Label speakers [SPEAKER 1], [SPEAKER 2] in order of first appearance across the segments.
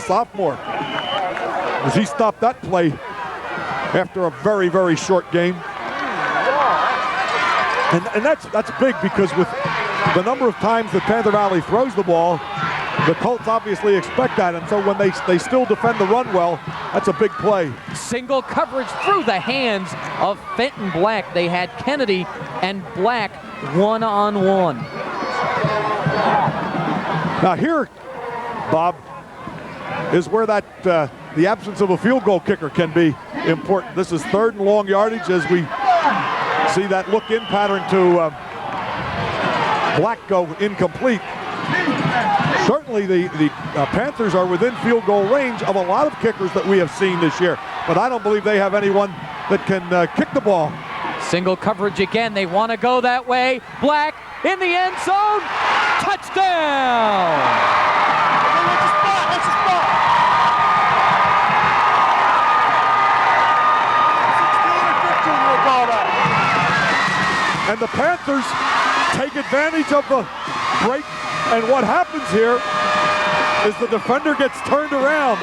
[SPEAKER 1] sophomore, as he stopped that play after a very, very short game. And that's big, because with the number of times that Panther Valley throws the ball, the Colts obviously expect that, and so when they still defend the run well, that's a big play.
[SPEAKER 2] Single coverage through the hands of Fenton Black. They had Kennedy and Black one-on-one.
[SPEAKER 1] Now here, Bob, is where that the absence of a field goal kicker can be important. This is 3rd and long yardage as we see that look-in pattern to Black go incomplete. Certainly the Panthers are within field goal range of a lot of kickers that we have seen this year, but I don't believe they have anyone that can kick the ball.
[SPEAKER 2] Single coverage again. They want to go that way. Black in the end zone. Touchdown!
[SPEAKER 1] And the Panthers take advantage of the break, and what happens here is the defender gets turned around.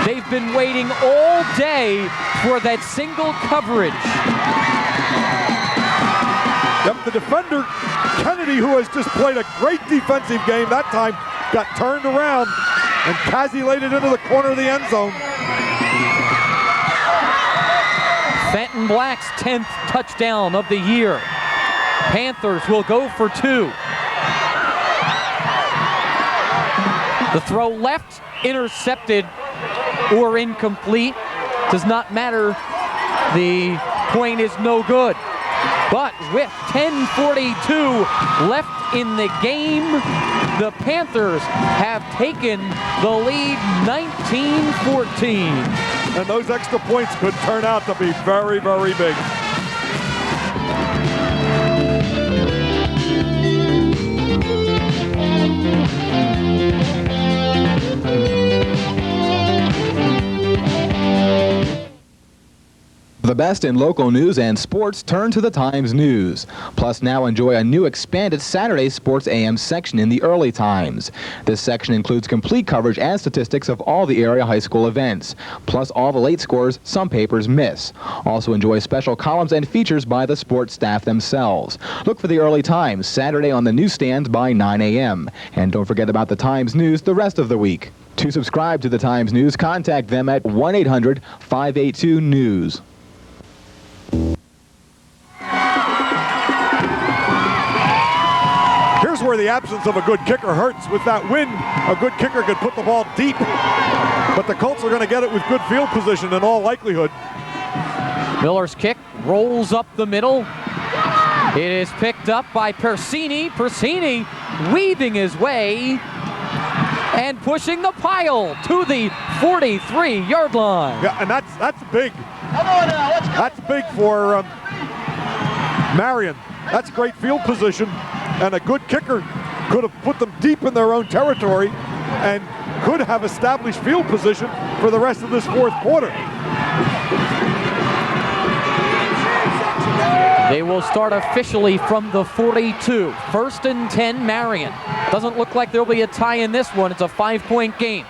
[SPEAKER 2] They've been waiting all day for that single coverage.
[SPEAKER 1] Yep, the defender, Kennedy, who has just played a great defensive game that time, got turned around and cazilated into the corner of the end zone.
[SPEAKER 2] Fenton Black's 10th touchdown of the year. Panthers will go for 2. The throw left, intercepted or incomplete. Does not matter. The point is no good. But with 10:42 left in the game, the Panthers have taken the lead 19-14.
[SPEAKER 1] And those extra points could turn out to be very, very big.
[SPEAKER 3] The best in local news and sports turn to the Times News. Plus, now enjoy a new expanded Saturday Sports AM section in the early times. This section includes complete coverage and statistics of all the area high school events, plus all the late scores some papers miss. Also enjoy special columns and features by the sports staff themselves. Look for the early times Saturday on the newsstand by 9 a.m. And don't forget about the Times News the rest of the week. To subscribe to the Times News, contact them at 1-800-582-NEWS.
[SPEAKER 1] Here's where the absence of a good kicker hurts. With that win, a good kicker could put the ball deep, but the Colts are going to get it with good field position in all likelihood.
[SPEAKER 2] Miller's kick rolls up the middle. It is picked up by Persini. Persini weaving his way and pushing the pile to the 43-yard line.
[SPEAKER 1] Yeah, and that's big. That's big for Marian. That's great field position, and a good kicker could have put them deep in their own territory and could have established field position for the rest of this fourth quarter.
[SPEAKER 2] They will start officially from the 42. 1st and 10, Marian. Doesn't look like there'll be a tie in this one. It's a 5-point game.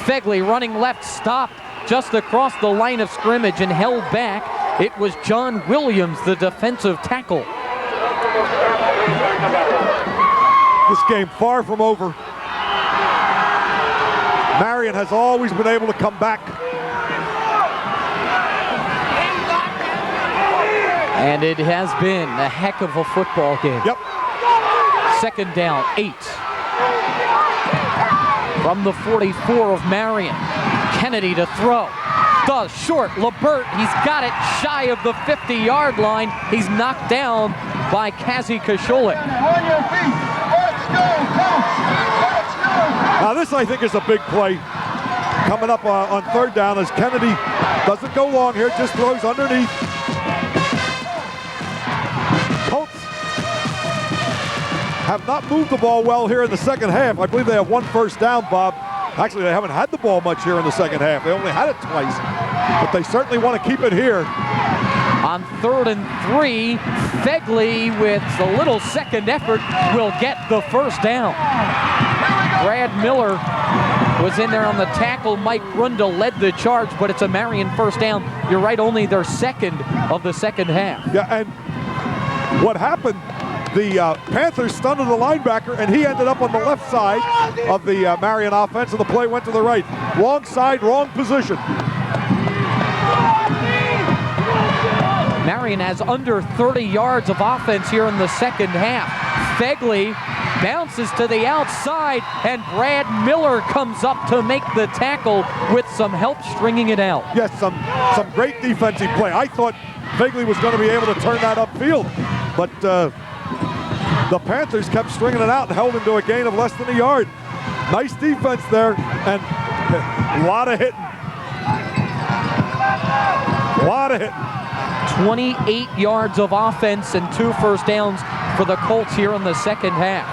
[SPEAKER 2] Fegley running left, stopped just across the line of scrimmage and held back. It was John Williams, the defensive tackle.
[SPEAKER 1] This game far from over. Marian has always been able to come back.
[SPEAKER 2] And it has been a heck of a football game.
[SPEAKER 1] Yep.
[SPEAKER 2] 2nd down, 8. From the 44 of Marian. Kennedy to throw. The short, Lebert, he's got it shy of the 50-yard line. He's knocked down by Kazi Kasholik.
[SPEAKER 1] Now this, I think, is a big play coming up on 3rd down as Kennedy doesn't go long here, just throws underneath. Colts have not moved the ball well here in the second half. I believe they have 1 first down, Bob. Actually, they haven't had the ball much here in the second half. They only had it twice, but they certainly want to keep it here.
[SPEAKER 2] On 3rd and 3, Fegley with a little second effort will get the first down. Brad Miller was in there on the tackle. Mike Brunda led the charge, but it's a Marian first down. You're right, only their second of the second half.
[SPEAKER 1] Yeah, and what happened, the Panthers stunned the linebacker, and he ended up on the left side of the Marian offense, and the play went to the right. Wrong side, wrong position.
[SPEAKER 2] Marian has under 30 yards of offense here in the second half. Fegley bounces to the outside, and Brad Miller comes up to make the tackle with some help stringing it out.
[SPEAKER 1] Yes, some great defensive play. I thought Fegley was going to be able to turn that upfield, but the Panthers kept stringing it out and held him to a gain of less than a yard. Nice defense there, and a lot of hitting. A lot of hitting.
[SPEAKER 2] 28 yards of offense and 2 first downs for the Colts here in the second half.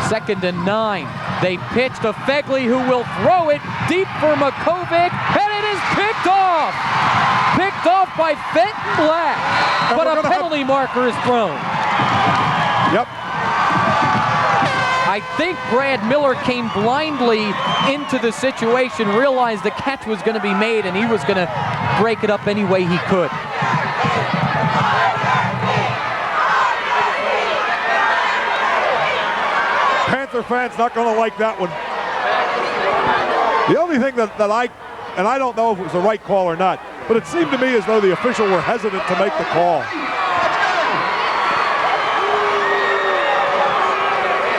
[SPEAKER 2] 2nd and 9. They pitch to Fegley, who will throw it deep for Makovic, and it is picked off! Picked off by Fenton Black, but a penalty marker is thrown.
[SPEAKER 1] Yep.
[SPEAKER 2] I think Brad Miller came blindly into the situation, realized the catch was going to be made, and he was going to break it up any way he could.
[SPEAKER 1] Panther fans not going to like that one. The only thing that I don't know if it was the right call or not, but it seemed to me as though the official were hesitant to make the call.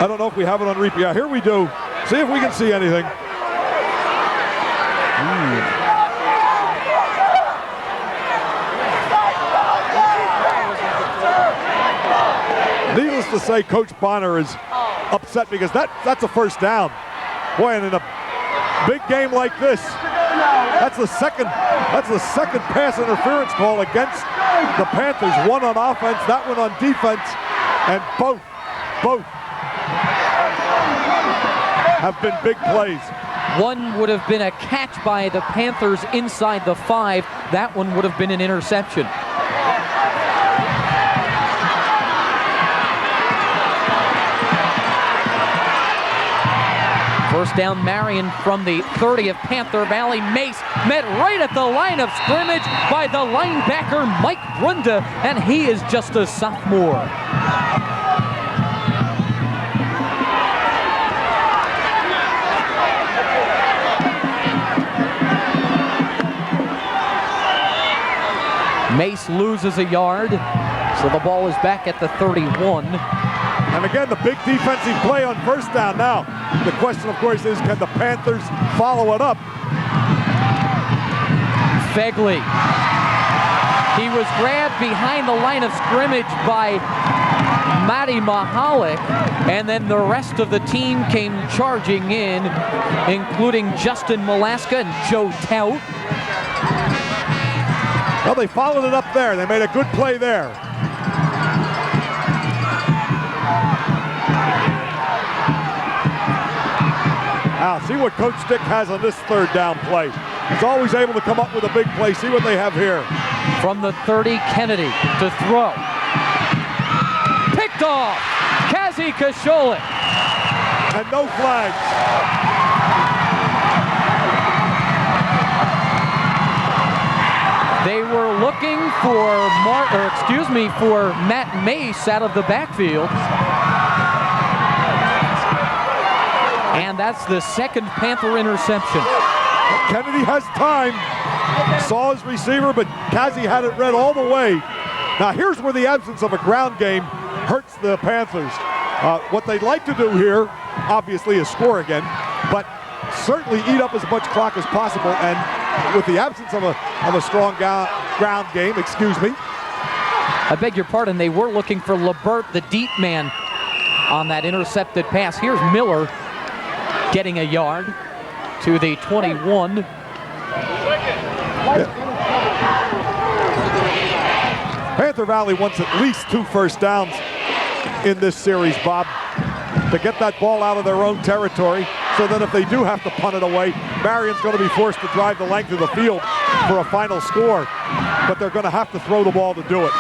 [SPEAKER 1] I don't know if we have it on replay. Yeah, here we do. See if we can see anything. Needless to say, Coach Bonner is upset because that's a first down. Boy, and in a big game like this, that's the second pass interference call against the Panthers. One on offense, that one on defense, and both have been big plays.
[SPEAKER 2] One would have been a catch by the Panthers inside the 5. That one would have been an interception. First down, Marian from the 30 of Panther Valley. Mace met right at the line of scrimmage by the linebacker Mike Brunda, and he is just a sophomore. Mace loses a yard, so the ball is back at the 31.
[SPEAKER 1] And again, the big defensive play on first down. Now, the question, of course, is can the Panthers follow it up?
[SPEAKER 2] Fegley. He was grabbed behind the line of scrimmage by Matty Mahalik, and then the rest of the team came charging in, including Justin Malaska and Joe Tout.
[SPEAKER 1] Well, they followed it up there. They made a good play there. Now, see what Coach Dick has on this third down play. He's always able to come up with a big play. See what they have here.
[SPEAKER 2] From the 30, Kennedy to throw. Picked off. Kazi Kasholik.
[SPEAKER 1] And no flags.
[SPEAKER 2] They were looking for for Matt Mace out of the backfield. And that's the second Panther interception.
[SPEAKER 1] Kennedy has time. Saw his receiver, but Kazi had it read all the way. Now here's where the absence of a ground game hurts the Panthers. What they'd like to do here, obviously, is score again, but certainly eat up as much clock as possible. And with the absence of a strong ground game,
[SPEAKER 2] I beg your pardon, they were looking for LeBert, the deep man, on that intercepted pass. Here's Miller getting a yard to the 21.
[SPEAKER 1] Yeah. Panther Valley wants at least 2 first downs in this series, Bob, to get that ball out of their own territory, so that if they do have to punt it away, Marian's going to be forced to drive the length of the field for a final score, but they're going to have to throw the ball to do it.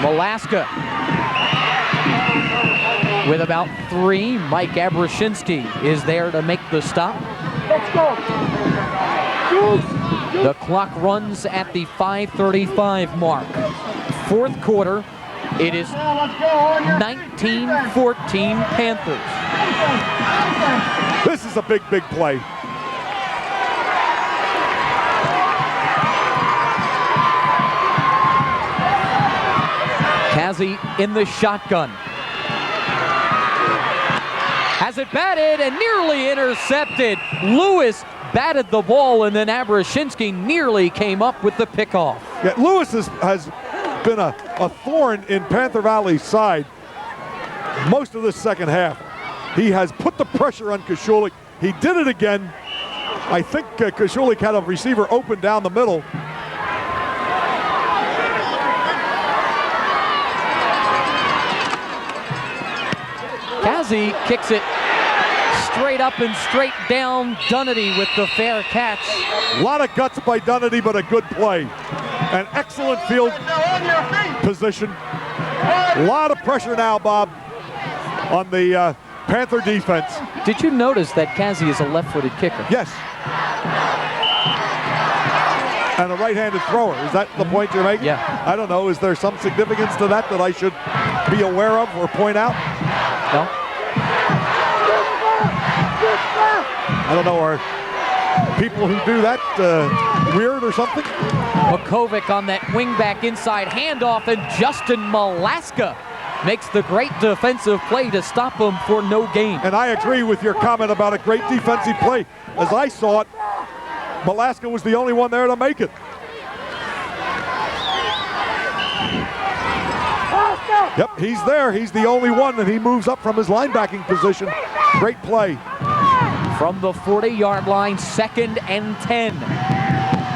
[SPEAKER 2] Malaska with about 3. Mike Abrashinsky is there to make the stop. The clock runs at the 5:35 mark. Fourth quarter, it is 19-14 Panthers.
[SPEAKER 1] This is a big, big play.
[SPEAKER 2] Kazi in the shotgun. Has it batted and nearly intercepted. Lewis batted the ball, and then Abrashinsky nearly came up with the pickoff.
[SPEAKER 1] Yeah, Lewis has been a thorn in Panther Valley's side most of the second half. He has put the pressure on Koszulik. He did it again. I think Koszulik had a receiver open down the middle.
[SPEAKER 2] Kazi kicks it straight up and straight down. Dunnity with the fair catch.
[SPEAKER 1] A lot of guts by Dunnity, but a good play. An excellent field position. A lot of pressure now, Bob, on the Panther defense.
[SPEAKER 2] Did you notice that Kazi is a left-footed kicker?
[SPEAKER 1] Yes. And a right-handed thrower. Is that the point you're making?
[SPEAKER 2] Yeah.
[SPEAKER 1] I don't know. Is there some significance to that I should be aware of or point out?
[SPEAKER 2] No.
[SPEAKER 1] I don't know. Are people who do that weird or something?
[SPEAKER 2] Makovic on that wingback inside handoff, and Justin Malaska makes the great defensive play to stop him for no gain.
[SPEAKER 1] And I agree with your comment about a great defensive play. As I saw it, Malaska was the only one there to make it. Yep, he's there. He's the only one, and he moves up from his linebacking position. Great play.
[SPEAKER 2] From the 40-yard line, 2nd and 10.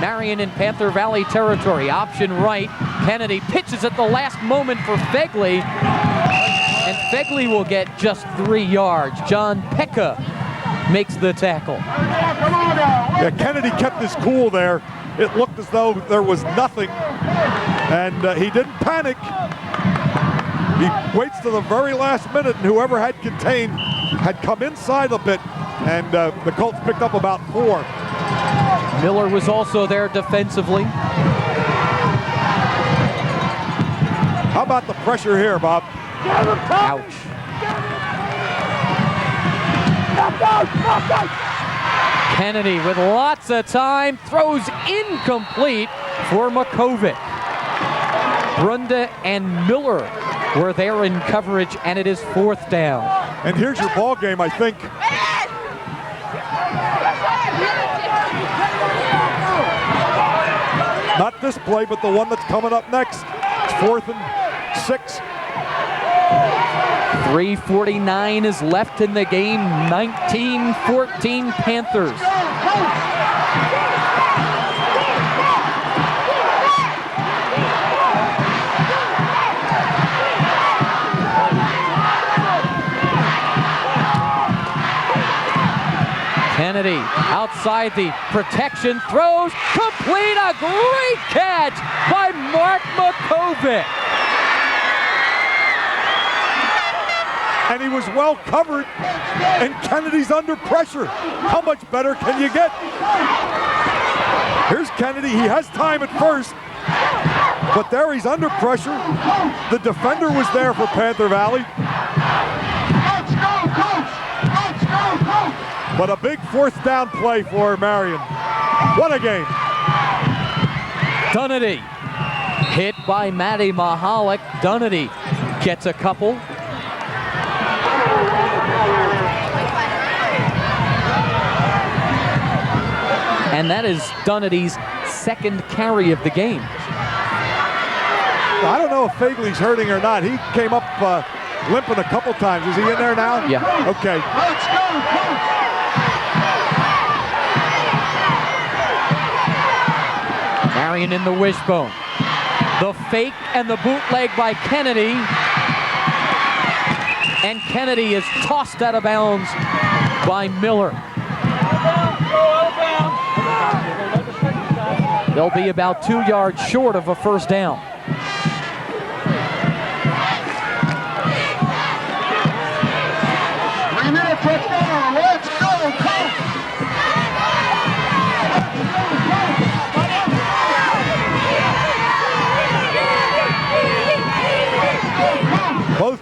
[SPEAKER 2] Marian in Panther Valley territory. Option right. Kennedy pitches at the last moment for Fegley. And Fegley will get just 3 yards. John Pekka makes the tackle.
[SPEAKER 1] Yeah, Kennedy kept his cool there. It looked as though there was nothing. And he didn't panic. He waits to the very last minute, and whoever had contained had come inside a bit, and the Colts picked up about 4.
[SPEAKER 2] Miller was also there defensively.
[SPEAKER 1] How about the pressure here, Bob?
[SPEAKER 2] Ouch. Kennedy with lots of time, throws incomplete for Makovic. Brunda and Miller were there in coverage, and it is 4th down.
[SPEAKER 1] And here's your ball game, I think. Not this play, but the one that's coming up next. It's 4th and 6.
[SPEAKER 2] 3:49 is left in the game. 19-14 Panthers. Kennedy outside the protection, throws complete, a great catch by Mark Makovic.
[SPEAKER 1] And he was well covered, and Kennedy's under pressure. How much better can you get? Here's Kennedy. He has time at first, but there he's under pressure. The defender was there for Panther Valley. But a big 4th down play for Marian. What a game.
[SPEAKER 2] Dunnity hit by Matty Mahalik. Dunnity gets a couple. And that is Dunnity's 2nd carry of the game.
[SPEAKER 1] I don't know if Fegley's hurting or not. He came up limping a couple times. Is he in there now?
[SPEAKER 2] Yeah.
[SPEAKER 1] Okay.
[SPEAKER 2] Marian in the wishbone. The fake and the bootleg by Kennedy. And Kennedy is tossed out of bounds by Miller. They'll be about 2 yards short of a 1st down.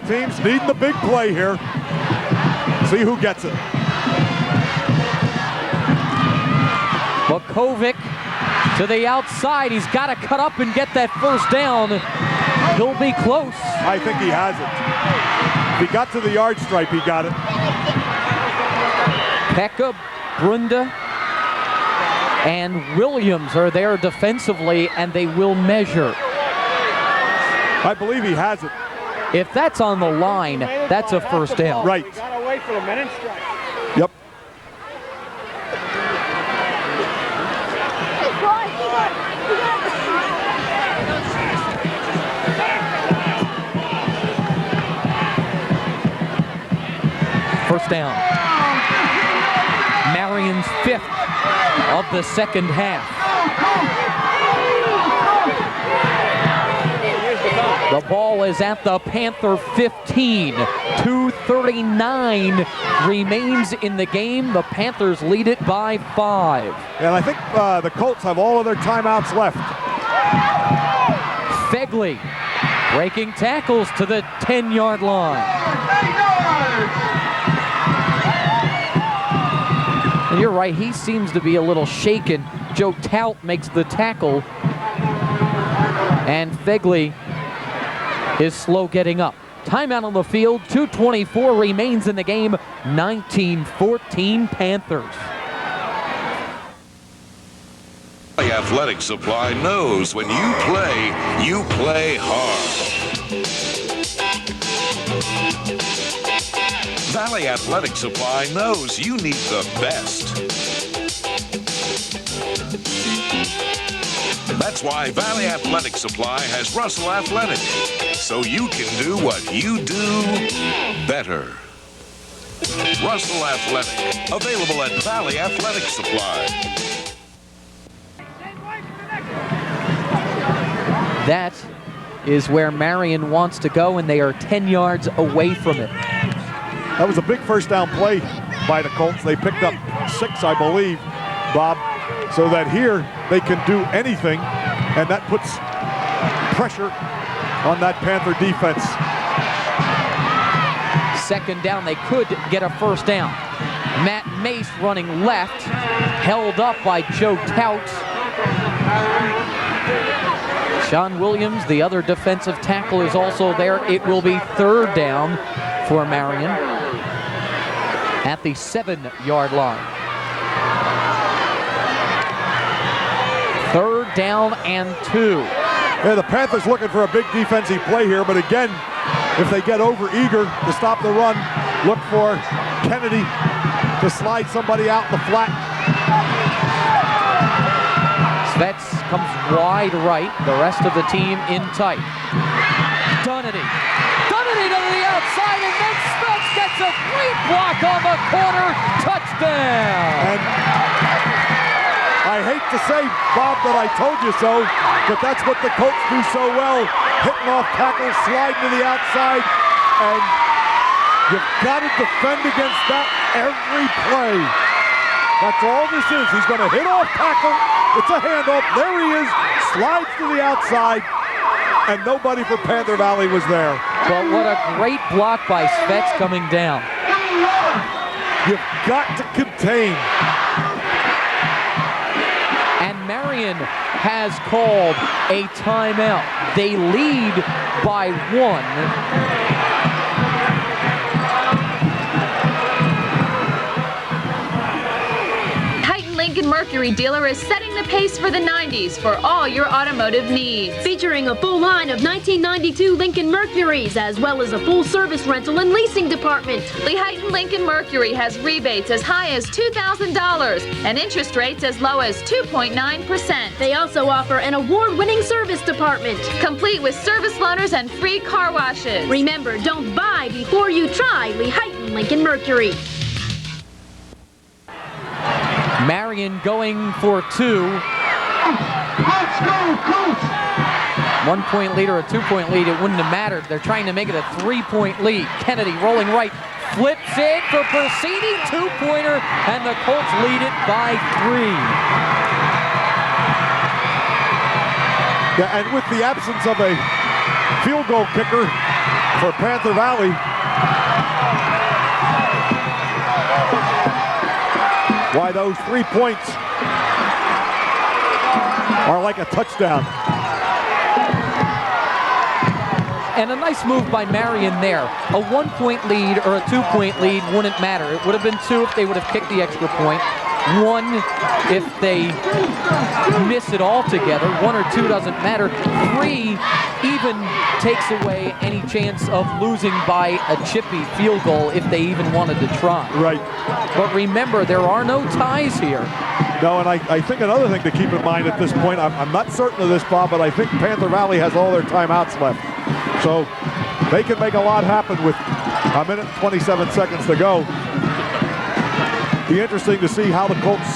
[SPEAKER 1] teams needing the big play here. See who gets it.
[SPEAKER 2] Vukovic to the outside. He's got to cut up and get that first down. He'll be close.
[SPEAKER 1] I think he has it. If he got to the yard stripe, he got it.
[SPEAKER 2] Pekka, Brunda, and Williams are there defensively, and they will measure.
[SPEAKER 1] I believe he has it.
[SPEAKER 2] If that's on the line, that's a first down.
[SPEAKER 1] Right.
[SPEAKER 4] Got away for a minute.
[SPEAKER 1] Yep.
[SPEAKER 2] First down. Marian's 5th of the second half. The ball is at the Panther 15. 2:39 remains in the game. The Panthers lead it by 5.
[SPEAKER 1] And I think the Colts have all of their timeouts left.
[SPEAKER 2] Fegley breaking tackles to the 10-yard line. And you're right, he seems to be a little shaken. Joe Tout makes the tackle, and Fegley is slow getting up. Timeout on the field, 2:24 remains in the game, 19-14 Panthers.
[SPEAKER 5] Valley Athletic Supply knows when you play hard. Valley Athletic Supply knows you need the best. That's why Valley Athletic Supply has Russell Athletic, so you can do what you do better. Russell Athletic, available at Valley Athletic Supply.
[SPEAKER 2] That is where Marian wants to go, and they are 10 yards away from it.
[SPEAKER 1] That was a big first down play by the Colts. They picked up 6, I believe, Bob, so that here they can do anything, and that puts pressure on that Panther defense.
[SPEAKER 2] Second down, they could get a first down. Matt Mace running left, held up by Joe Tout. Sean Williams, the other defensive tackle, is also there. It will be third down for Marian at the 7-yard line. Third down and 2.
[SPEAKER 1] Yeah, the Panthers looking for a big defensive play here, but again, if they get over eager to stop the run, look for Kennedy to slide somebody out in the flat.
[SPEAKER 2] Svets comes wide right, the rest of the team in tight. Dunnity to the outside, and then Svets gets a great block on the corner, touchdown!
[SPEAKER 1] And I hate to say, Bob, that I told you so, but that's what the Colts do so well. Hitting off tackles, sliding to the outside, and you've got to defend against that every play. That's all this is. He's going to hit off tackle. It's a handoff. There he is. Slides to the outside, and nobody for Panther Valley was there.
[SPEAKER 2] But what a great block by Svets coming down.
[SPEAKER 1] You've got to contain.
[SPEAKER 2] And Marian has called a timeout. They lead by 1.
[SPEAKER 6] Lincoln Mercury dealer is setting the pace for the 90s for all your automotive needs.
[SPEAKER 7] Featuring a full line of 1992 Lincoln Mercurys, as well as a full service rental and leasing department.
[SPEAKER 6] Lehighton Lincoln Mercury has rebates as high as $2,000 and interest rates as low as 2.9%.
[SPEAKER 7] They also offer an award-winning service department,
[SPEAKER 6] complete with service loaners and free car washes.
[SPEAKER 7] Remember, don't buy before you try Lehighton Lincoln Mercury.
[SPEAKER 2] Marian going for 2.
[SPEAKER 4] Let's go, Coach!
[SPEAKER 2] 1-point lead or a 2-point lead, it wouldn't have mattered. They're trying to make it a 3-point lead. Kennedy rolling right, flips it for Persini, 2-pointer, and the Colts lead it by 3.
[SPEAKER 1] Yeah, and with the absence of a field goal kicker, for Panther Valley. Why those 3 points are like a touchdown.
[SPEAKER 2] And a nice move by Marian there. A 1-point lead or a 2-point lead wouldn't matter. It would have been 2 if they would have kicked the extra point. 1 if they miss it altogether. 1 or 2 doesn't matter. 3 even takes away any chance of losing by a chippy field goal if they even wanted to try.
[SPEAKER 1] Right.
[SPEAKER 2] But remember, there are no ties here.
[SPEAKER 1] No, and I think another thing to keep in mind at this point, I'm not certain of this, Bob, but I think Panther Valley has all their timeouts left. So they can make a lot happen with a minute and 27 seconds to go. Be interesting to see how the Colts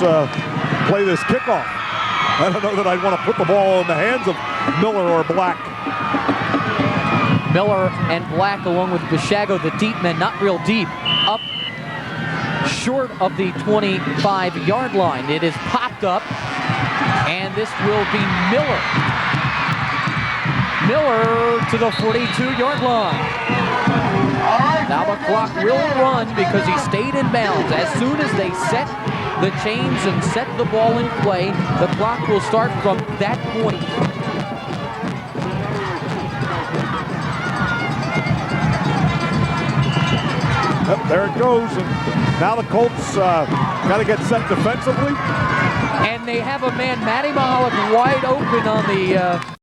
[SPEAKER 1] play this kickoff. I don't know that I'd want to put the ball in the hands of Miller or Black.
[SPEAKER 2] Miller and Black along with Bishago, the deep men, not real deep, up short of the 25-yard line. It is popped up, and this will be Miller. Miller to the 42-yard line. Now the clock will run because he stayed in bounds. As soon as they set the chains and set the ball in play, the clock will start from that point.
[SPEAKER 1] Yep, there it goes, and now the Colts got to get set defensively.
[SPEAKER 2] And they have a man, Matty Mahalik, wide open on the